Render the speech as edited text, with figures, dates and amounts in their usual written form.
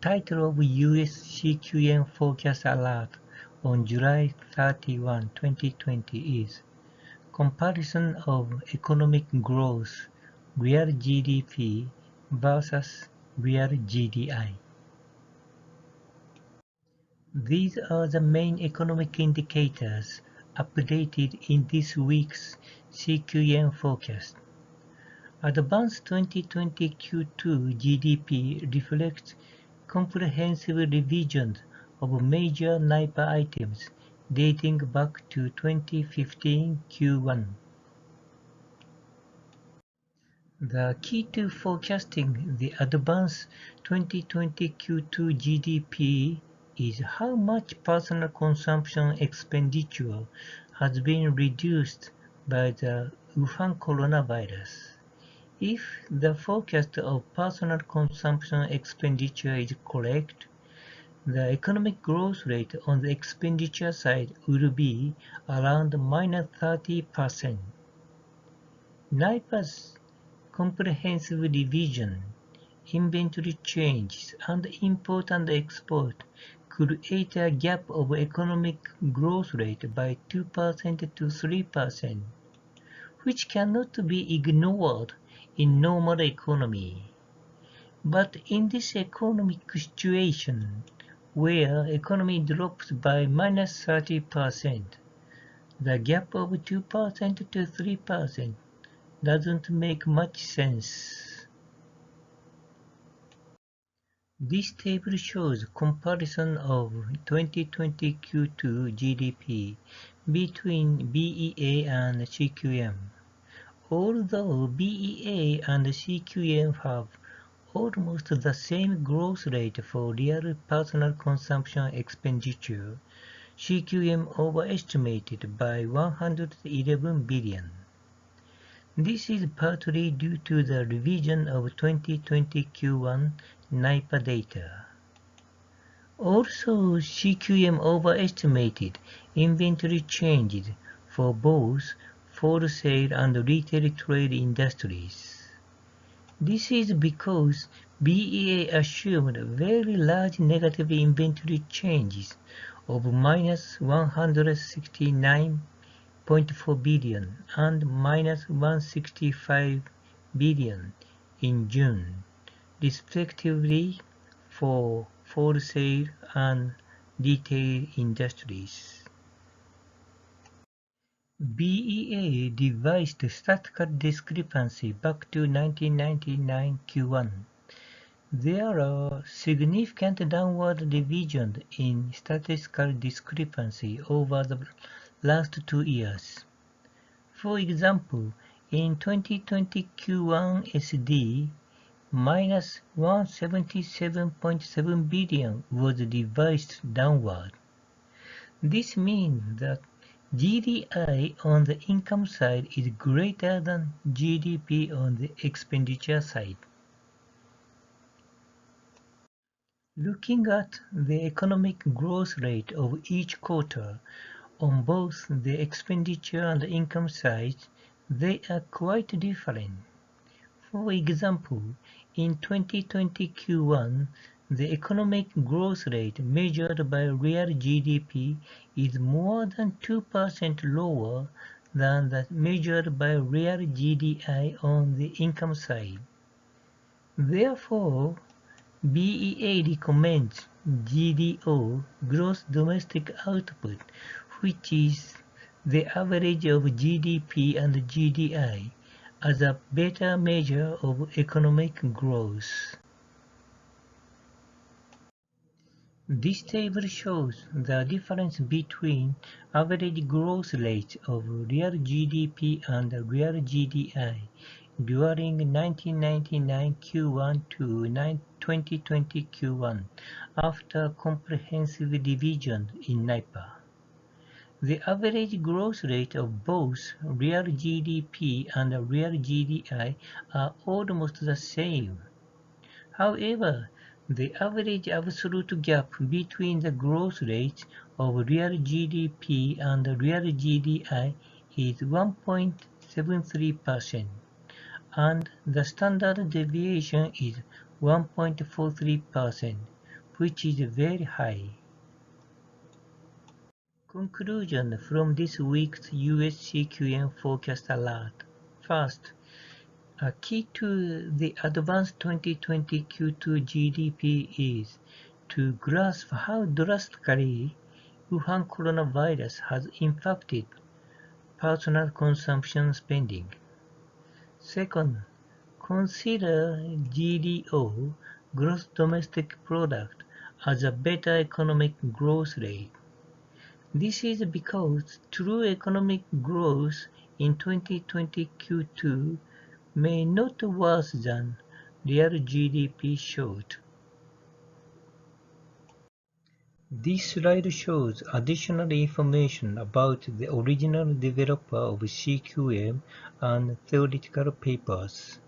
title of US CQM forecast alert on July 31, 2020 is Comparison of Economic Growth, Real GDP versus Real GDI. These are the main economic indicators updated in this week's CQM forecast. Advanced 2020 Q2 GDP reflects comprehensive revisions of major NIPA items dating back to 2015 Q1. The key to forecasting the advanced 2020 Q2 GDP is how much personal consumption expenditure has been reduced by the Wuhan coronavirus. If the forecast of personal consumption expenditure is correct, the economic growth rate on the expenditure side will be around -30%. NIPA's comprehensive revision, inventory changes, and import and export create a gap of economic growth rate by 2% to 3%, which cannot be ignored in normal economy. But in this economic situation, where economy drops by -30%, the gap of 2% to 3% doesn't make much sense. This table shows comparison of 2020 Q2 GDP between BEA and CQM. Although BEA and CQM have almost the same growth rate for real personal consumption expenditure, CQM overestimated by 111 billion. This is partly due to the revision of 2020 Q1 NIPA data. Also, CQM overestimated inventory changes for both wholesale and retail trade industries. This is because BEA assumed very large negative inventory changes of -169.4 billion and -165 billion in June, respectively, for wholesale and retail industries. BEA devised statistical discrepancy back to 1999 Q1. There are significant downward revisions in statistical discrepancy over the last 2 years. For example, in 2020 Q1 SD, -177.7 billion was revised downward. This means that GDI on the income side is greater than GDP on the expenditure side. Looking at the economic growth rate of each quarter on both the expenditure and the income sides, they are quite different. For example, in 2020 Q1, the economic growth rate measured by real GDP is more than 2% lower than that measured by real GDI on the income side. Therefore, BEA recommends GDO, gross domestic output, which is the average of GDP and GDI, as a better measure of economic growth. This table shows the difference between average growth rates of real GDP and real GDI during 1999 Q1 to 2020 Q1 after comprehensive revision in NIPA. The average growth rate of both real GDP and real GDI are almost the same. However, the average absolute gap between the growth rates of real GDP and real GDI is 1.73%, and the standard deviation is 1.43%, which is very high. Conclusion from this week's US CQM forecast alert. First, a key to the advanced 2020 Q2 GDP is to grasp how drastically Wuhan coronavirus has impacted personal consumption spending. Second, consider GDO, gross domestic product, as a better economic growth rate. This is because true economic growth in 2020 Q2 may not worse than real GDP showed. This slide shows additional information about the original developer of CQM and theoretical papers.